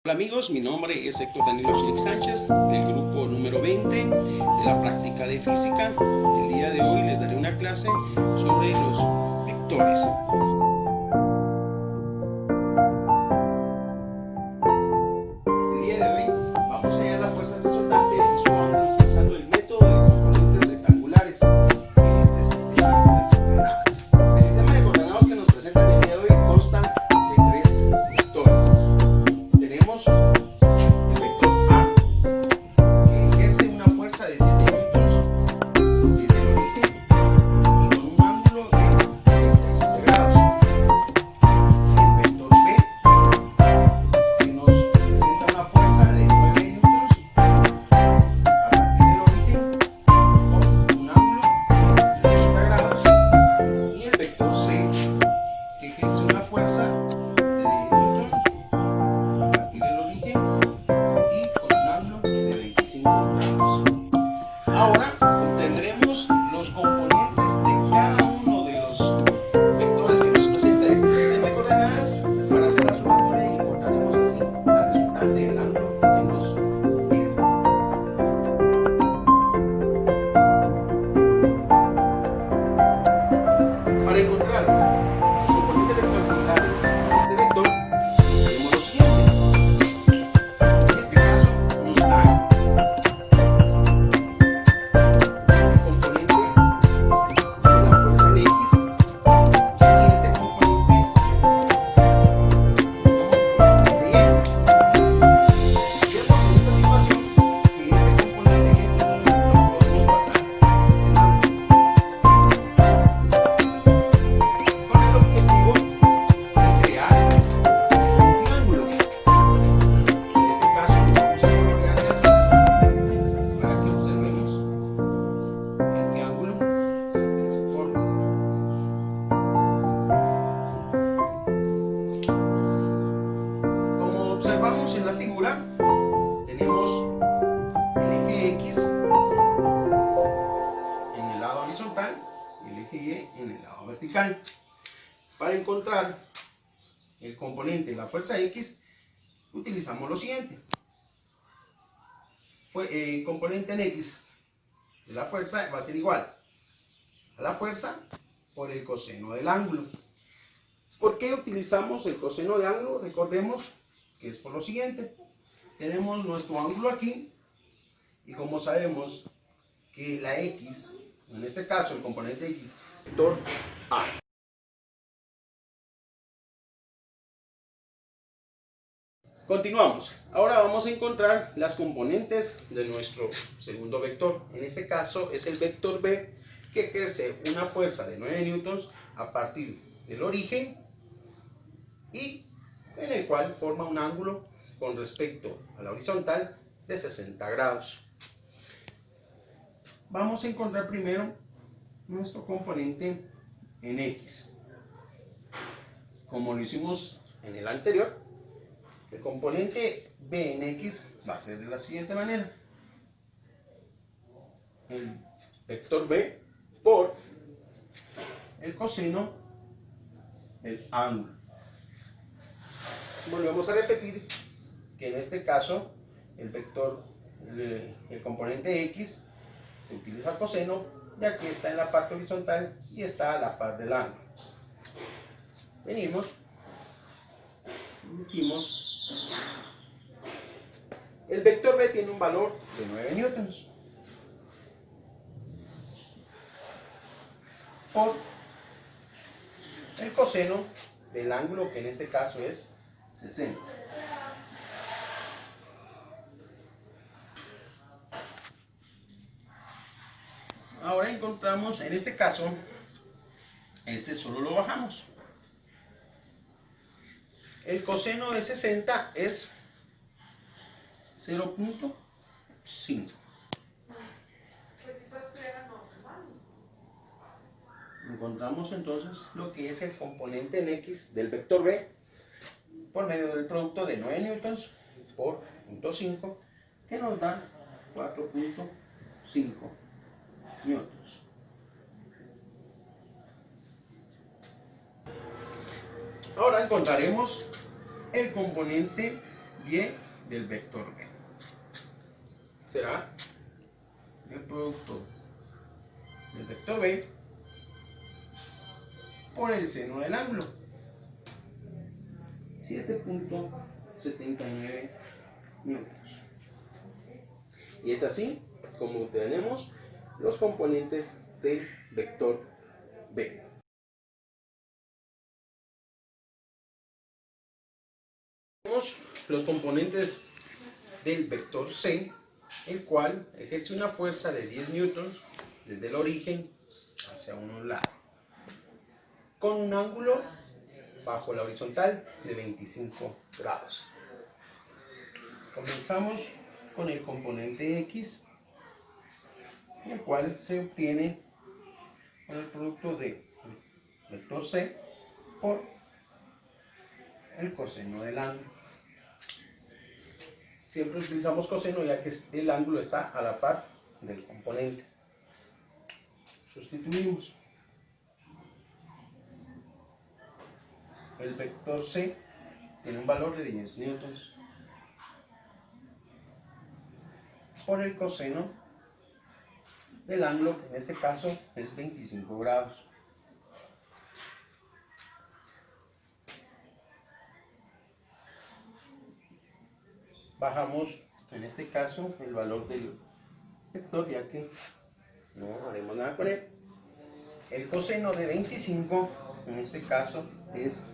Hola amigos, mi nombre es Héctor Danilo Chinic Sánchez del grupo número 20 de la práctica de física. El día de hoy les daré una clase sobre los vectores. El día de hoy vamos a hallar la fuerza resultante y su ángulo utilizando el método de componentes rectangulares en este sistema de coordenadas. El sistema de coordenadas que nos presenta el día de hoy consta de tres vectores. Tenemos el vector A, que ejerce una fuerza de 7 newtons desde el origen y con un ángulo de 37 grados. El vector B, que nos presenta una fuerza de 9 newtons a partir del origen con un ángulo de 60 grados. Y el vector C, que ejerce una fuerza de 10 newtons a partir del origen y con un ángulo de 25 grados. Ahora obtendremos los componentes de cada uno de los vectores que nos presenta este sistema de coordenadas para hacer la sumatoria y encontraremos así la resultante del ángulo que nos pide. Para encontrar los componentes rectangulares de este vector, tenemos lo siguiente. En este caso nos da el componente de la fuerza en X y este componente de Y. Vemos en esta situación que este componente de Y lo podemos pasar al sistema con el objetivo de crear un triángulo. En este caso vamos a colorear de azul para que observemos el triángulo que se forma. Como observamos en la figura, tenemos el eje X en el lado horizontal y el eje Y en el lado vertical. Para encontrar el componente de la fuerza X, utilizamos lo siguiente. El componente en X de la fuerza va a ser igual a la fuerza por el coseno del ángulo. ¿Por qué utilizamos el coseno de ángulo? Recordemos que es por lo siguiente. Tenemos nuestro ángulo aquí y como sabemos que la X, en este caso el componente X, vector A. Continuamos. Ahora vamos a encontrar las componentes de nuestro segundo vector. En este caso es el vector B, que ejerce una fuerza de 9 newtons a partir del origen y en el cual forma un ángulo con respecto a la horizontal de 60 grados. Vamos a encontrar primero nuestro componente en X. Como lo hicimos en el anterior, el componente B en X va a ser de la siguiente manera. El vector B por el coseno del ángulo. Volvemos a repetir que en este caso el componente X se utiliza coseno, ya que está en la parte horizontal y está a la par del ángulo. Venimos y decimos, el vector B tiene un valor de 9 newtons por el coseno del ángulo, que en este caso es 60. Ahora encontramos, en este caso, este solo lo bajamos. El coseno de 60 es 0.5. Encontramos entonces lo que es el componente en X del vector B por medio del producto de 9 newtons por 0.5, que nos da 4.5 newtons. Ahora encontraremos el componente y del vector B. Será el producto del vector B por el seno del ángulo, 7.79 newtons. Y es así como obtenemos los componentes del vector B. Tenemos los componentes del vector C, el cual ejerce una fuerza de 10 newtons desde el origen hacia un lado, con un ángulo bajo la horizontal de 25 grados. Comenzamos con el componente X, el cual se obtiene con el producto de vector C por el coseno del ángulo. Siempre utilizamos coseno ya que el ángulo está a la par del componente. Sustituimos. El vector C tiene un valor de 10 newtons por el coseno del ángulo, que en este caso es 25 grados. Bajamos en este caso el valor del vector, ya que no haremos nada con él. El coseno de 25 en este caso es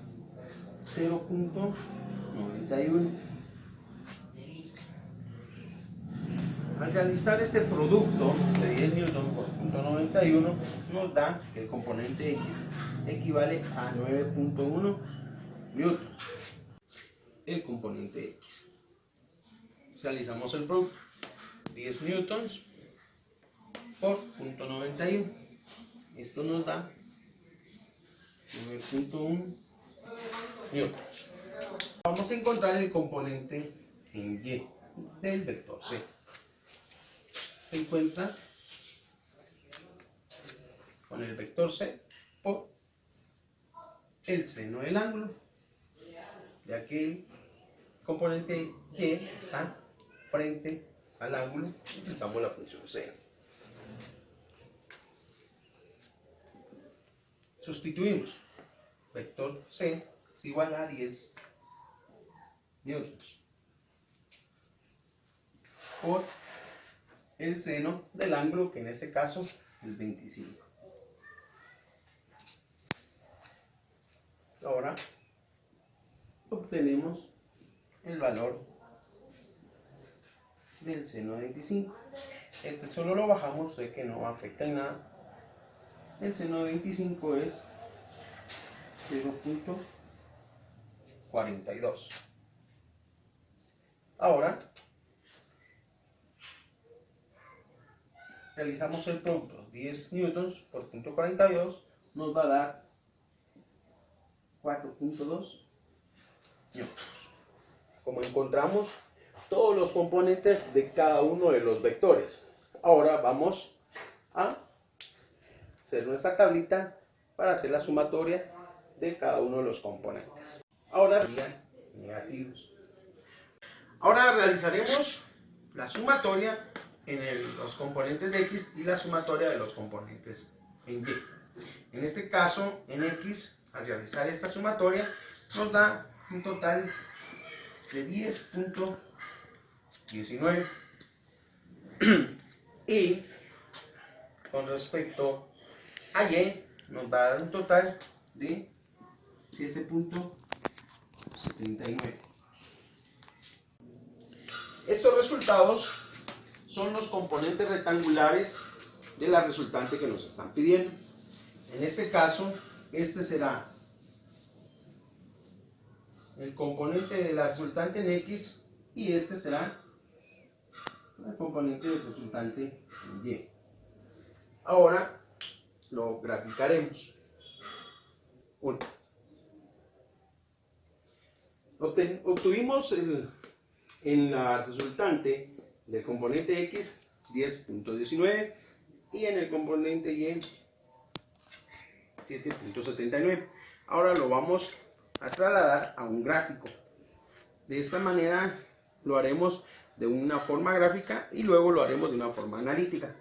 0.91. Al realizar este producto de 10 newton por 0.91 nos da que el componente X equivale a 9.1 newtons. El componente X. Realizamos el producto, 10 newtons por 0.91. Esto nos da 9.1 newtons. Vamos a encontrar el componente en Y del vector C. Se encuentra con el vector C por el seno del ángulo, ya que el componente Y está frente al ángulo, utilizamos la función seno. Sustituimos. Vector C es igual a 10 newtons por el seno del ángulo, que en este caso es 25. Ahora obtenemos el valor del seno de 25. Este solo lo bajamos, sé que no afecta en nada. El seno de 25 es 0.42. Ahora realizamos el producto, 10 newtons por 0.42 nos va a dar 4.2 newtons. Como encontramos todos los componentes de cada uno de los vectores, ahora vamos a hacer nuestra tablita para hacer la sumatoria de cada uno de los componentes. Ahora negativos. Ahora realizaremos la sumatoria en los componentes de X y la sumatoria de los componentes en Y. En este caso, en X, al realizar esta sumatoria, nos da un total de 10.19. Y con respecto a Y, nos va a dar un total de 7.79. Estos resultados son los componentes rectangulares de la resultante que nos están pidiendo. En este caso, este será el componente de la resultante en X y este será el componente del resultante en Y. Ahora lo graficaremos. Obtuvimos en la resultante del componente X 10.19 y en el componente Y 7.79. Ahora lo vamos a trasladar a un gráfico. De esta manera lo haremos de una forma gráfica y luego lo haremos de una forma analítica.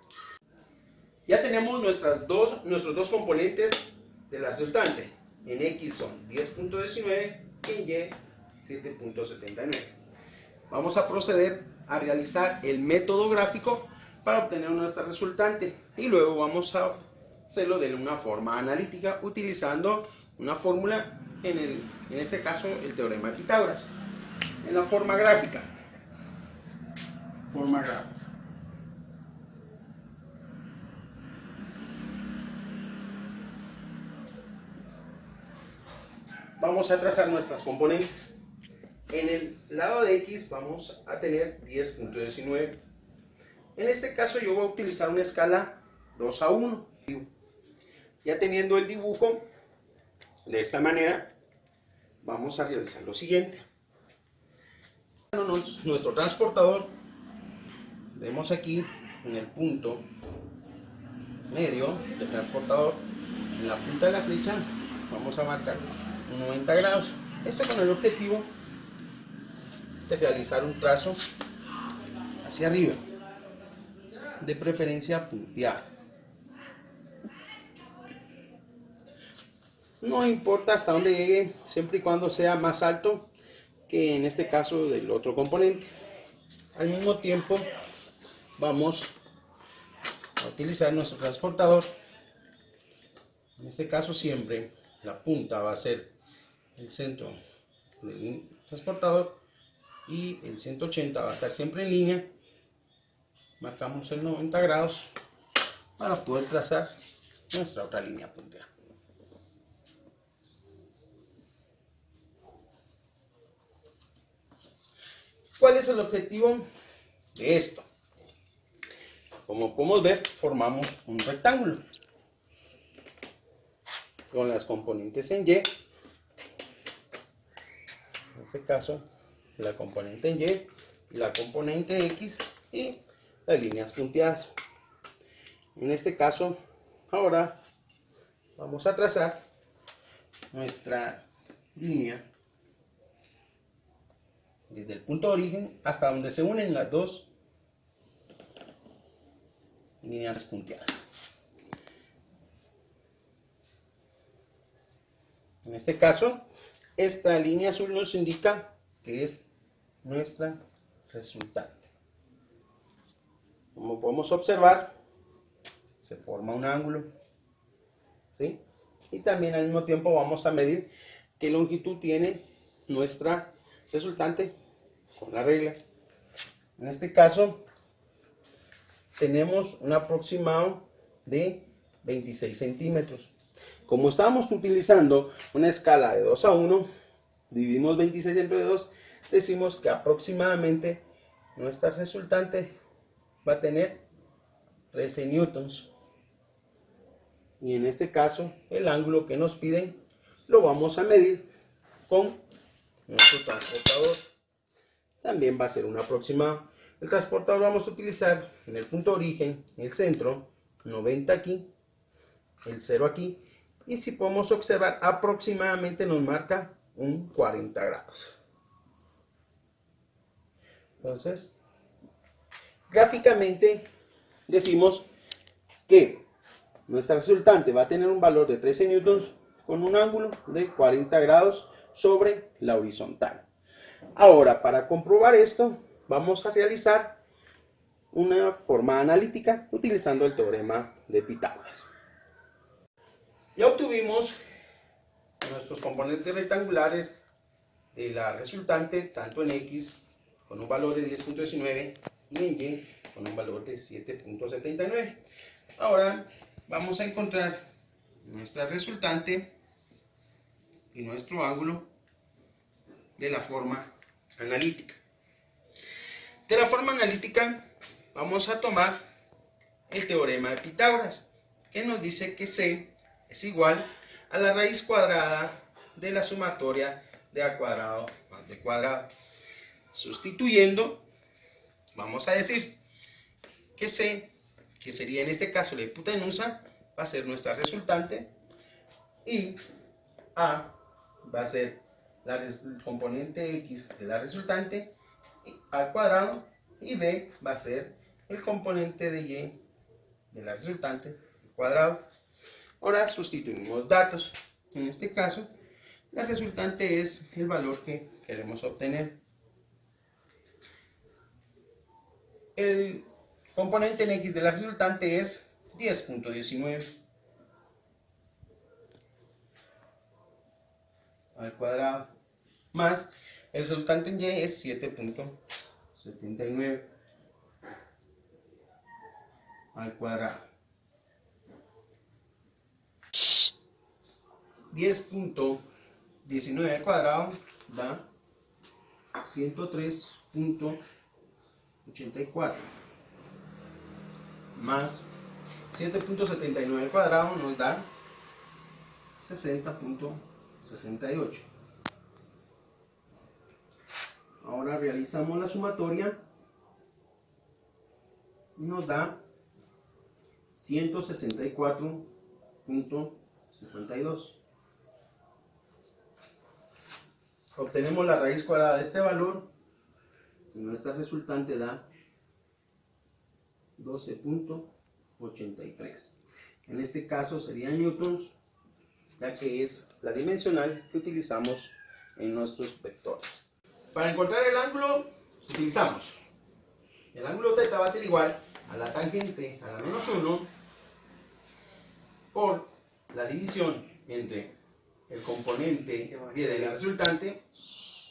Ya tenemos nuestros dos componentes de la resultante. En X son 10.19 y en Y 7.79. Vamos a proceder a realizar el método gráfico para obtener nuestra resultante y luego vamos a hacerlo de una forma analítica utilizando una fórmula, en este caso el teorema de Pitágoras. En la forma gráfica. Vamos a trazar nuestras componentes. En el lado de X vamos a tener 10.19. En este caso yo voy a utilizar una escala 2:1. Ya teniendo el dibujo de esta manera, vamos a realizar lo siguiente. Nuestro transportador, vemos aquí en el punto medio del transportador, en la punta de la flecha, vamos a marcar 90 grados. Esto con el objetivo de realizar un trazo hacia arriba, de preferencia punteado. No importa hasta dónde llegue, siempre y cuando sea más alto que en este caso del otro componente. Al mismo tiempo vamos a utilizar nuestro transportador. En este caso siempre la punta va a ser el centro del transportador y el 180 va a estar siempre en línea. Marcamos el 90 grados para poder trazar nuestra otra línea puntera. ¿Cuál es el objetivo de esto? Como podemos ver, formamos un rectángulo con las componentes en Y. En este caso, la componente en Y, la componente en X y las líneas punteadas. En este caso, ahora vamos a trazar nuestra línea desde el punto de origen hasta donde se unen las dos líneas punteadas. En este caso, esta línea azul nos indica que es nuestra resultante. Como podemos observar, se forma un ángulo, ¿sí? Y también al mismo tiempo vamos a medir qué longitud tiene nuestra resultante con la regla. En este caso tenemos un aproximado de 26 centímetros. Como estamos utilizando una escala de 2:1, dividimos 26 entre 2, decimos que aproximadamente nuestra resultante va a tener 13 newtons. Y en este caso el ángulo que nos piden lo vamos a medir con nuestro transportador. También va a ser un aproximado. El transportador vamos a utilizar en el punto de origen, en el centro, 90 aquí, el 0 aquí, y si podemos observar aproximadamente nos marca un 40 grados. Entonces, gráficamente decimos que nuestra resultante va a tener un valor de 13 newtons con un ángulo de 40 grados sobre la horizontal. Ahora, para comprobar esto, vamos a realizar una forma analítica utilizando el teorema de Pitágoras. Ya obtuvimos nuestros componentes rectangulares de la resultante, tanto en X con un valor de 10.19 y en Y con un valor de 7.79. Ahora vamos a encontrar nuestra resultante y nuestro ángulo de la forma analítica. De la forma analítica vamos a tomar el teorema de Pitágoras, que nos dice que C es igual a la raíz cuadrada de la sumatoria de A cuadrado más B cuadrado. Sustituyendo, vamos a decir que C, que sería en este caso la hipotenusa, va a ser nuestra resultante y A va a ser el componente x de la resultante al cuadrado y b va a ser el componente de y de la resultante al cuadrado. Ahora sustituimos datos. En este caso, la resultante es el valor que queremos obtener. El componente en x de la resultante es 10.19 al cuadrado, más el resultante en y es 7.79 al cuadrado. 10.19 al cuadrado da 103.84 más 7.79 al cuadrado nos da 60.68. Ahora realizamos la sumatoria y nos da 164.52. Obtenemos la raíz cuadrada de este valor y nuestra resultante da 12.83. En este caso sería newtons, ya que es la dimensional que utilizamos en nuestros vectores. Para encontrar el ángulo, utilizamos el ángulo θ va a ser igual a la tangente a la menos 1 por la división entre el componente y de la resultante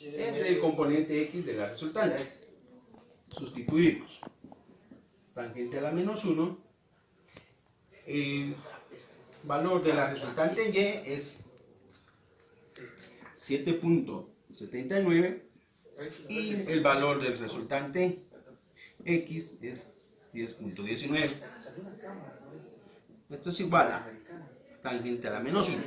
entre el componente x de la resultante. Sustituimos tangente a la menos 1, el valor de la resultante en y es 7.79 y el valor del resultante x es 10.19. Esto es igual a tangente a la menos 1.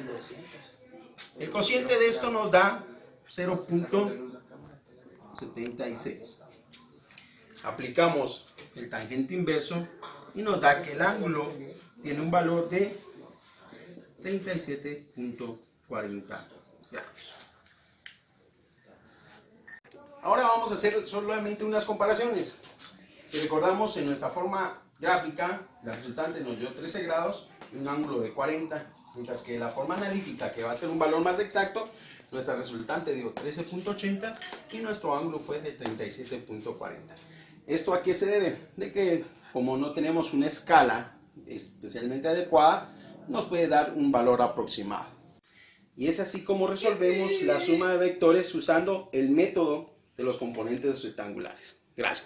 El cociente de esto nos da 0.76. Aplicamos el tangente inverso y nos da que el ángulo tiene un valor de 37.40 grados. Ahora vamos a hacer solamente unas comparaciones. Si recordamos, en nuestra forma gráfica, la resultante nos dio 13 grados y un ángulo de 40, mientras que la forma analítica, que va a ser un valor más exacto, nuestra resultante dio 13.80 y nuestro ángulo fue de 37.40. ¿Esto a qué se debe? De que como no tenemos una escala especialmente adecuada, nos puede dar un valor aproximado. Y es así como resolvemos la suma de vectores usando el método de los componentes rectangulares. Gracias.